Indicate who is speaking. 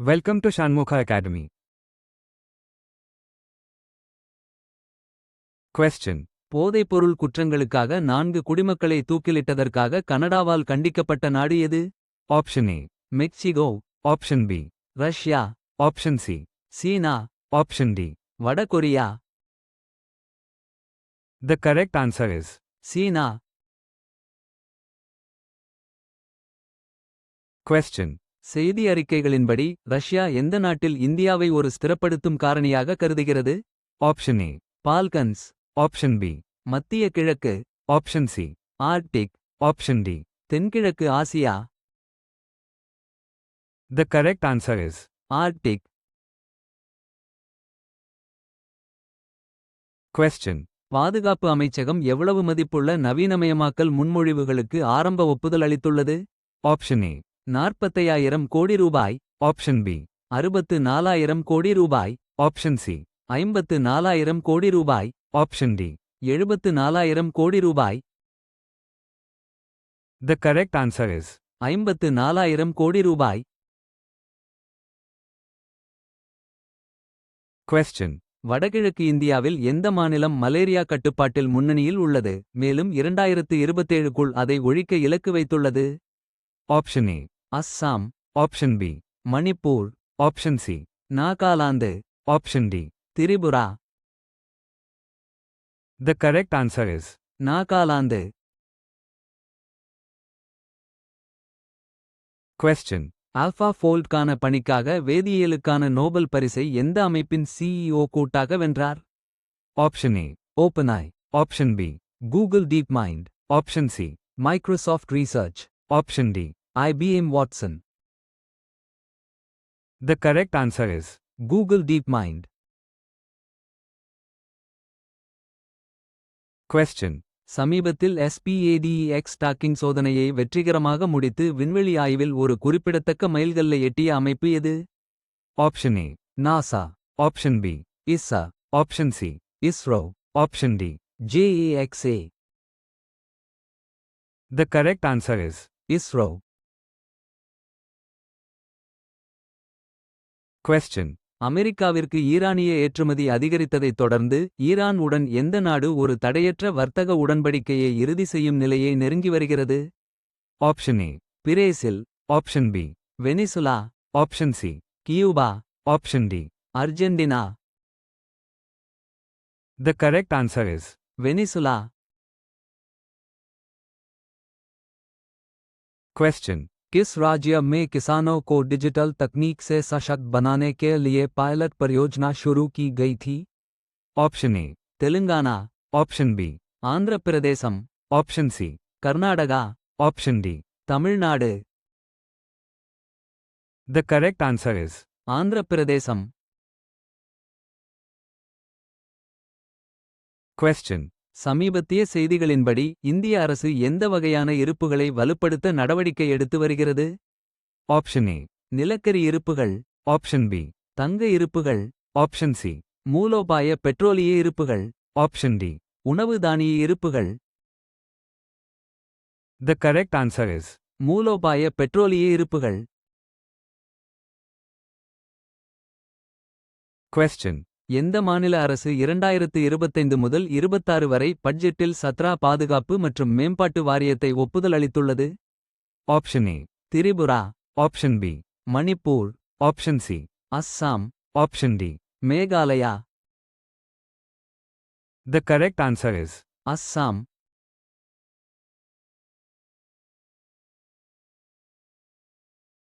Speaker 1: Welcome to Shanmukha Academy. Question.
Speaker 2: போதைப்பொருள் குற்றங்களுக்காக 4 குடிமக்களை தூக்கிலிட்டதற்காக கனடாவால் கண்டிக்கப்பட்ட நாடு எது?
Speaker 1: Option A.
Speaker 2: Mexico,
Speaker 1: Option B.
Speaker 2: Russia,
Speaker 1: Option C.
Speaker 2: China,
Speaker 1: Option D.
Speaker 2: வட Korea.
Speaker 1: The correct answer is
Speaker 2: China.
Speaker 1: Question.
Speaker 2: செய்தி அறிக்கைகளின்படி Russia எந்த நாட்டில் இந்தியாவை ஒரு ஸ்திரப்படுத்தும் காரணியாக கருதுகிறது?
Speaker 1: Option A.
Speaker 2: Balkans,
Speaker 1: Option B.
Speaker 2: மத்திய கிழக்கு,
Speaker 1: Option C.
Speaker 2: Arctic,
Speaker 1: Option D.
Speaker 2: தென்கிழக்கு ஆசியா.
Speaker 1: The correct answer is
Speaker 2: Arctic.
Speaker 1: Question.
Speaker 2: பாதுகாப்பு அமைச்சகம் எவ்வளவு மதிப்புள்ள நவீனமயமாக்கல் முன்மொழிவுகளுக்கு ஆரம்ப ஒப்புதல் அளித்துள்ளது?
Speaker 1: Option A.
Speaker 2: 45,000 கோடி ரூபாய்,
Speaker 1: Option B.
Speaker 2: 64,000 கோடி ரூபாய்,
Speaker 1: Option C.
Speaker 2: 54,000 கோடி ரூபாய்,
Speaker 1: Option D.
Speaker 2: 74,000 கோடி ரூபாய்.
Speaker 1: The correct answer is
Speaker 2: 54,000 கோடி ரூபாய்.
Speaker 1: Question.
Speaker 2: வடகிழக்கு இந்தியாவில் எந்த மாநிலம் மலேரியா கட்டுப்பாட்டில் முன்னணியில் உள்ளது, மேலும் 2027க்குள் அதை ஒழிக்க இலக்கு வைத்துள்ளது?
Speaker 1: Option A.
Speaker 2: Assam,
Speaker 1: Option B.
Speaker 2: Manipur,
Speaker 1: Option C.
Speaker 2: Nagaland,
Speaker 1: Option D.
Speaker 2: Tripura.
Speaker 1: The correct answer is
Speaker 2: Nagaland.
Speaker 1: Question.
Speaker 2: Alpha ஃபோல்ட்கான பணிக்காக வேதியியலுக்கான நோபல் பரிசை எந்த அமைப்பின் CEO கூட்டாக வென்றார்?
Speaker 1: Option A.
Speaker 2: ஓப்பன்ஐ,
Speaker 1: Option B.
Speaker 2: Google deep mind,
Speaker 1: Option C.
Speaker 2: Microsoft research,
Speaker 1: Option D.
Speaker 2: IBM Watson.
Speaker 1: The correct answer is
Speaker 2: Google deep mind.
Speaker 1: Question.
Speaker 2: சமீபத்தில் SPADEX docking சோதனையை வெற்றிகரமாக முடித்து விண்வெளி ஆய்வில் ஒரு குறிப்பிடத்தக்க மைல்கல்லை எட்டிய அமைப்பு எது?
Speaker 1: Option A.
Speaker 2: NASA,
Speaker 1: Option B.
Speaker 2: இஸ்ஸா,
Speaker 1: Option C.
Speaker 2: ISRO,
Speaker 1: Option D.
Speaker 2: JAXA.
Speaker 1: The correct answer is
Speaker 2: ISRO.
Speaker 1: Question.
Speaker 2: அமெரிக்காவிற்கு ஈரானிய ஏற்றுமதி அதிகரித்ததைத் தொடர்ந்து ஈரான் உடன் எந்த நாடு ஒரு தடையற்ற வர்த்தக உடன்படிக்கையை இறுதி செய்யும் நிலையை நெருங்கி வருகிறது?
Speaker 1: Option A.
Speaker 2: Brazil,
Speaker 1: Option B.
Speaker 2: Venezuela,
Speaker 1: Option C.
Speaker 2: Cuba,
Speaker 1: Option D.
Speaker 2: Argentina.
Speaker 1: The correct answer is
Speaker 2: Venezuela.
Speaker 1: Question.
Speaker 2: किस राज्य में किसानों को डिजिटल तकनीक से सशक्त बनाने के लिए पायलट परियोजना शुरू की गई थी?
Speaker 1: Option A.
Speaker 2: Telangana,
Speaker 1: Option B.
Speaker 2: Andhra Pradesh,
Speaker 1: Option C.
Speaker 2: Karnataka,
Speaker 1: Option D.
Speaker 2: Tamil Nadu.
Speaker 1: The correct answer is
Speaker 2: Andhra Pradesh.
Speaker 1: Question.
Speaker 2: சமீபத்திய செய்திகளின்படி இந்திய அரசு எந்த வகையான இருப்புகளை வலுப்படுத்த நடவடிக்கை எடுத்து வருகிறது?
Speaker 1: Option A.
Speaker 2: நிலக்கரி இருப்புகள்,
Speaker 1: Option B.
Speaker 2: தங்க இருப்புகள்,
Speaker 1: Option C.
Speaker 2: மூலோபாய பெட்ரோலிய இருப்புகள்,
Speaker 1: Option D.
Speaker 2: உணவு தானிய இருப்புகள்.
Speaker 1: The correct answer is
Speaker 2: மூலோபாய பெட்ரோலிய இருப்புகள்.
Speaker 1: Question.
Speaker 2: எந்த மாநில அரசு 2025 முதல் 26 வரை பட்ஜெட்டில் சத்ரா பாதுகாப்பு மற்றும் மேம்பாட்டு வாரியத்தை ஒப்புதல் அளித்துள்ளது?
Speaker 1: Option A.
Speaker 2: Tripura,
Speaker 1: Option B.
Speaker 2: Manipur,
Speaker 1: Option C.
Speaker 2: Assam,
Speaker 1: Option D.
Speaker 2: Meghalaya.
Speaker 1: The correct answer is
Speaker 2: Assam.